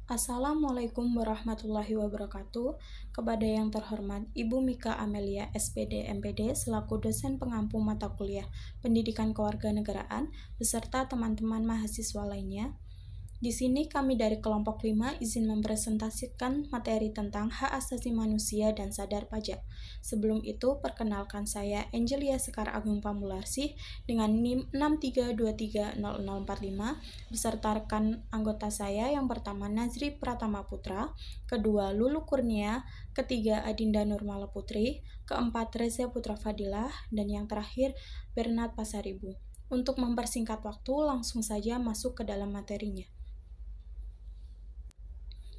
Assalamualaikum warahmatullahi wabarakatuh. Kepada yang terhormat Ibu Mika Amelia SPD MPD selaku dosen pengampu mata kuliah Pendidikan Kewarganegaraan beserta teman-teman mahasiswa lainnya. Di sini kami dari kelompok 5 izin mempresentasikan materi tentang hak asasi manusia dan sadar pajak. Sebelum itu, perkenalkan saya Angelia Sekar Agung Pamularsih dengan NIM 632300045 beserta rekan anggota saya yang pertama Nazri Pratama Putra, kedua Lulu Kurnia, ketiga Adinda Nurmala Putri, keempat Reza Putra Fadilah, dan yang terakhir Bernard Pasaribu. Untuk mempersingkat waktu, langsung saja masuk ke dalam materinya.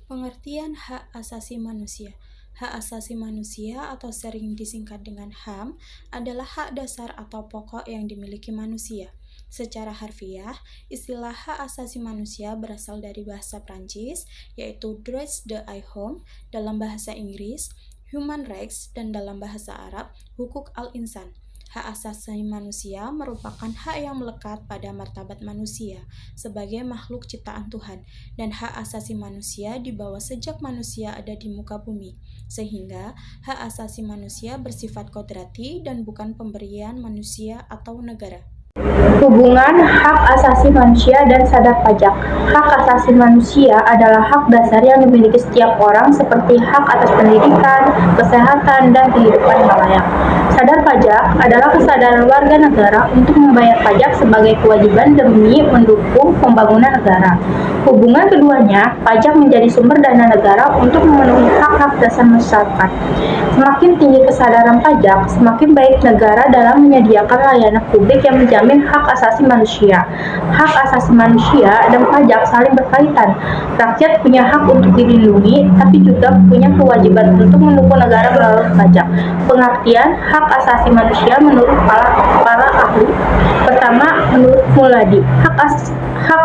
Pengertian hak asasi manusia. Hak asasi manusia atau sering disingkat dengan HAM adalah hak dasar atau pokok yang dimiliki manusia. Secara harfiah, istilah hak asasi manusia berasal dari bahasa Prancis, yaitu droits de l'homme dalam bahasa Inggris, human rights, dan dalam bahasa Arab, hukuk al-insan. Hak asasi manusia merupakan hak yang melekat pada martabat manusia sebagai makhluk ciptaan Tuhan, dan hak asasi manusia dibawa sejak manusia ada di muka bumi, sehingga hak asasi manusia bersifat kodrati dan bukan pemberian manusia atau negara. Hubungan hak asasi manusia dan sadar pajak. Hak asasi manusia adalah hak dasar yang dimiliki setiap orang seperti hak atas pendidikan, kesehatan, dan kehidupan yang layak. Sadar pajak adalah kesadaran warga negara untuk membayar pajak sebagai kewajiban demi mendukung pembangunan negara. Hubungan keduanya, pajak menjadi sumber dana negara untuk memenuhi hak-hak dasar masyarakat. Semakin tinggi kesadaran pajak, semakin baik negara dalam menyediakan layanan publik yang menjamin hak asasi manusia. Hak asasi manusia dan pajak saling berkaitan. Rakyat punya hak untuk dilindungi, tapi juga punya kewajiban untuk mendukung negara melalui pajak. Pengertian hak asasi manusia menurut para ahli. Pertama, menurut Muladi, hak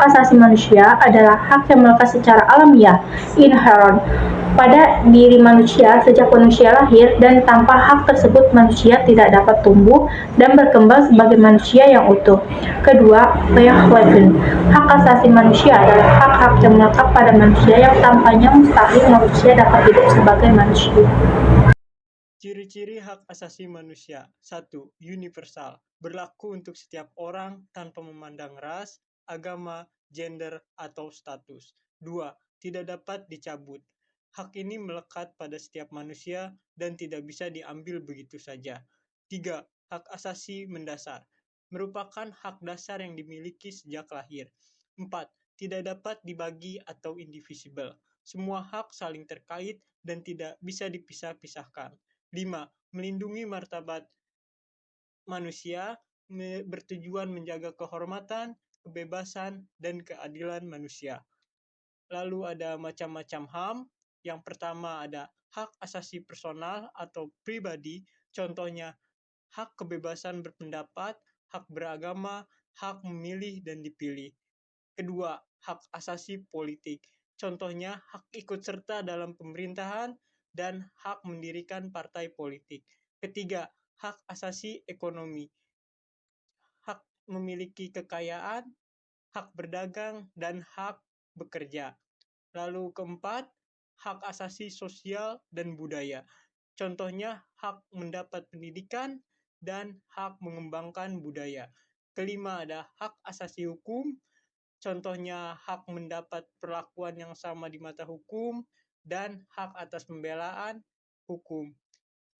asasi manusia adalah hak yang melekat secara alamiah, inherent, pada diri manusia sejak manusia lahir, dan tanpa hak tersebut manusia tidak dapat tumbuh dan berkembang sebagai manusia yang utuh. Kedua, Verhoeven, hak asasi manusia adalah hak-hak yang melekat pada manusia yang tanpanya mustahil manusia dapat hidup sebagai manusia. Ciri-ciri hak asasi manusia. 1. Universal. Berlaku untuk setiap orang tanpa memandang ras, agama, gender, atau status. 2. Tidak dapat dicabut. Hak ini melekat pada setiap manusia dan tidak bisa diambil begitu saja. 3. Hak asasi mendasar. Merupakan hak dasar yang dimiliki sejak lahir. 4. Tidak dapat dibagi atau indivisible. Semua hak saling terkait dan tidak bisa dipisah-pisahkan. 5. Melindungi martabat manusia, bertujuan menjaga kehormatan, kebebasan, dan keadilan manusia. Lalu ada macam-macam HAM. Yang pertama ada hak asasi personal atau pribadi, contohnya hak kebebasan berpendapat, hak beragama, hak memilih dan dipilih. Kedua, hak asasi politik, contohnya hak ikut serta dalam pemerintahan dan hak mendirikan partai politik. Ketiga, hak asasi ekonomi, hak memiliki kekayaan, hak berdagang, dan hak bekerja. Lalu keempat, hak asasi sosial dan budaya. Contohnya hak mendapat pendidikan dan hak mengembangkan budaya. Kelima ada hak asasi hukum, contohnya hak mendapat perlakuan yang sama di mata hukum dan hak atas pembelaan hukum.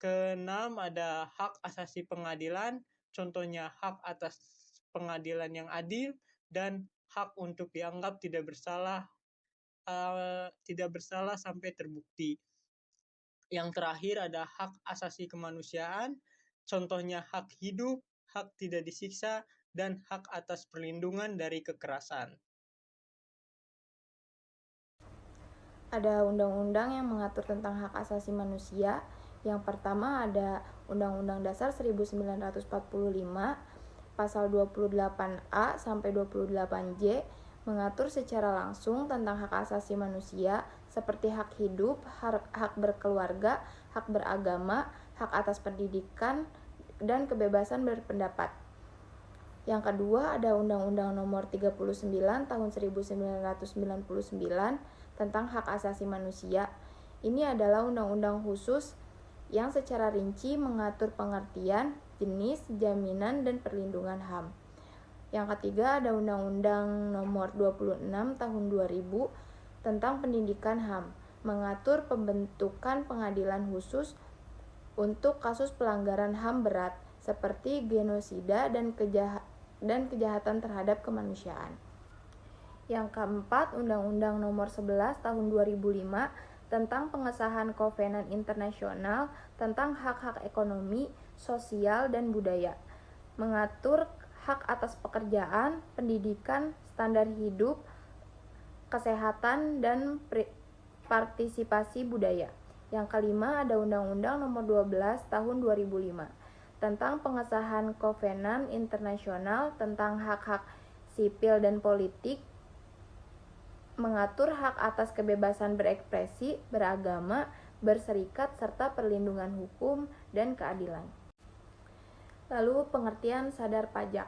Keenam ada hak asasi pengadilan, contohnya hak atas pengadilan yang adil dan hak untuk dianggap tidak bersalah sampai terbukti. Yang terakhir ada hak asasi kemanusiaan, contohnya hak hidup, hak tidak disiksa, dan hak atas perlindungan dari kekerasan. Ada undang-undang yang mengatur tentang hak asasi manusia. Yang pertama ada Undang-Undang Dasar 1945, pasal 28A sampai 28J mengatur secara langsung tentang hak asasi manusia seperti hak hidup, hak berkeluarga, hak beragama, hak atas pendidikan, dan kebebasan berpendapat. Yang kedua ada Undang-Undang Nomor 39 Tahun 1999 tentang hak asasi manusia. Ini adalah undang-undang khusus yang secara rinci mengatur pengertian, jenis, jaminan, dan perlindungan HAM. Yang ketiga ada Undang-Undang Nomor 26 Tahun 2000 tentang Pendidikan HAM, mengatur pembentukan pengadilan khusus untuk kasus pelanggaran HAM berat seperti genosida dan kejahatan terhadap kemanusiaan. Yang keempat, Undang-Undang Nomor 11 Tahun 2005 tentang pengesahan Kovenan Internasional tentang hak-hak ekonomi, sosial, dan budaya, mengatur hak atas pekerjaan, pendidikan, standar hidup, kesehatan, dan partisipasi budaya. Yang kelima ada Undang-Undang Nomor 12 Tahun 2005 tentang pengesahan Kovenan Internasional tentang hak-hak sipil dan politik, mengatur hak atas kebebasan berekspresi, beragama, berserikat, serta perlindungan hukum dan keadilan. Lalu pengertian sadar pajak.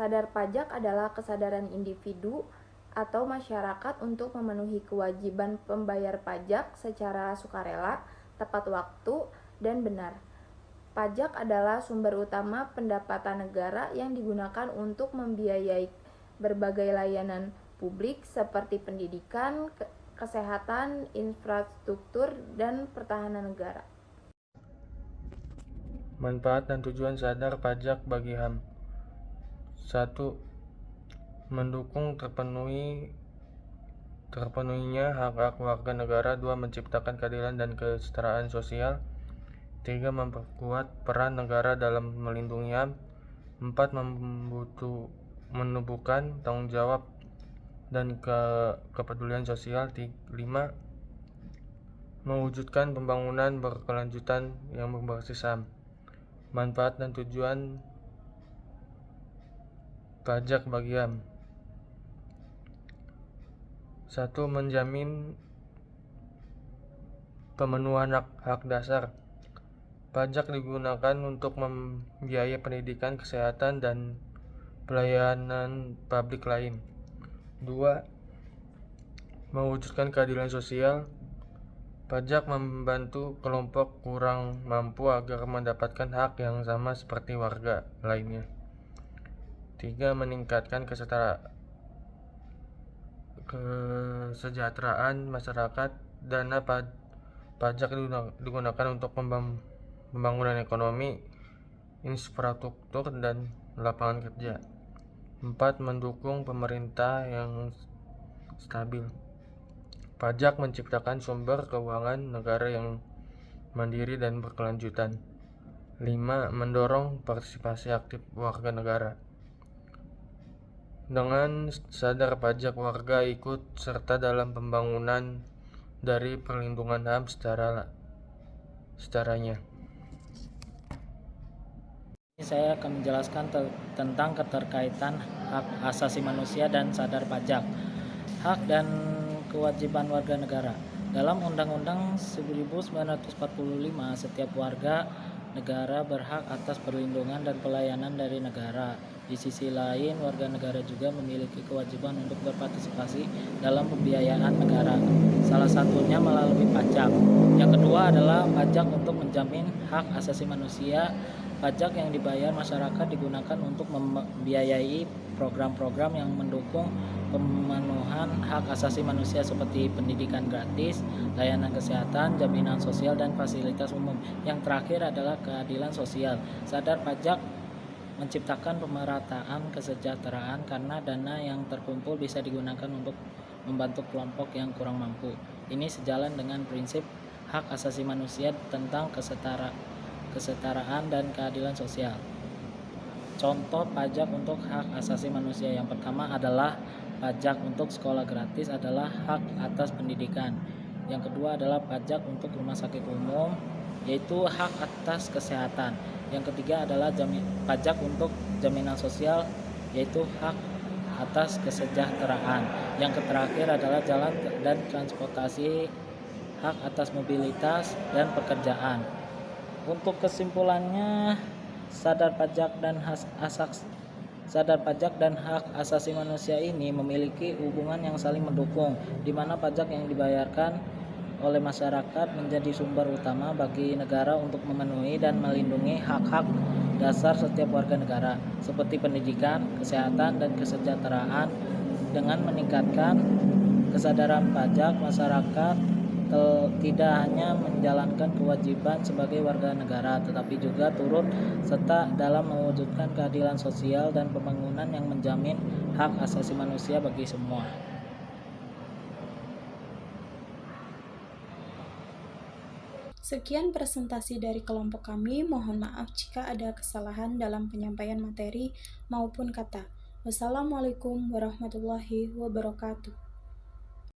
Sadar pajak adalah kesadaran individu atau masyarakat untuk memenuhi kewajiban pembayar pajak secara sukarela, tepat waktu, dan benar. Pajak adalah sumber utama pendapatan negara yang digunakan untuk membiayai berbagai layanan publik seperti pendidikan, kesehatan, infrastruktur, dan pertahanan negara. Manfaat dan tujuan sadar pajak bagi HAM. 1. Mendukung terpenuhinya hak-hak warga negara. 2. Menciptakan keadilan dan kesetaraan sosial. 3. Memperkuat peran negara dalam melindungi HAM. 4. Menumbuhkan tanggung jawab dan kepedulian sosial. 5. Mewujudkan pembangunan berkelanjutan yang berbasis HAM. Manfaat dan tujuan pajak bagi HAM. 1. Menjamin pemenuhan hak dasar. Pajak digunakan untuk membiayai pendidikan, kesehatan, dan pelayanan publik lain. 2. Mewujudkan keadilan sosial. Pajak membantu kelompok kurang mampu agar mendapatkan hak yang sama seperti warga lainnya. 3. Meningkatkan kesejahteraan masyarakat. Dana pajak digunakan untuk pembangunan ekonomi, infrastruktur, dan lapangan kerja. 4. Mendukung pemerintah yang stabil. Pajak menciptakan sumber keuangan negara yang mandiri dan berkelanjutan. 5. Mendorong partisipasi aktif warga negara. Dengan sadar pajak, warga ikut serta dalam pembangunan dari perlindungan HAM secaranya. Saya akan menjelaskan tentang keterkaitan hak asasi manusia dan sadar pajak. Hak dan kewajiban warga negara. Dalam Undang-Undang 1945, setiap warga negara berhak atas perlindungan dan pelayanan dari negara. Di sisi lain, warga negara juga memiliki kewajiban untuk berpartisipasi dalam pembiayaan negara, salah satunya melalui pajak. Yang kedua adalah pajak untuk menjamin hak asasi manusia. Pajak yang dibayar masyarakat digunakan untuk membiayai program-program yang mendukung pemenuhan hak asasi manusia seperti pendidikan gratis, layanan kesehatan, jaminan sosial, dan fasilitas umum. Yang terakhir adalah keadilan sosial. Sadar pajak menciptakan pemerataan kesejahteraan karena dana yang terkumpul bisa digunakan untuk membantu kelompok yang kurang mampu. Ini sejalan dengan prinsip hak asasi manusia tentang kesetaraan dan keadilan sosial. Contoh pajak untuk hak asasi manusia yang pertama adalah pajak untuk sekolah gratis adalah hak atas pendidikan. Yang kedua adalah pajak untuk rumah sakit umum, yaitu hak atas kesehatan. Yang ketiga adalah pajak untuk jaminan sosial, yaitu hak atas kesejahteraan. Yang terakhir adalah jalan dan transportasi, hak atas mobilitas dan pekerjaan. Untuk kesimpulannya, sadar pajak dan sadar pajak, dan hak asasi manusia ini memiliki hubungan yang saling mendukung, di mana pajak yang dibayarkan oleh masyarakat menjadi sumber utama bagi negara untuk memenuhi dan melindungi hak-hak dasar setiap warga negara, seperti pendidikan, kesehatan, dan kesejahteraan. Dengan meningkatkan kesadaran pajak, masyarakat tidak hanya menjalankan kewajiban sebagai warga negara, tetapi juga turut serta dalam mewujudkan keadilan sosial dan pembangunan yang menjamin hak asasi manusia bagi semua. Sekian presentasi dari kelompok kami. Mohon maaf jika ada kesalahan dalam penyampaian materi maupun kata. Wassalamualaikum warahmatullahi wabarakatuh.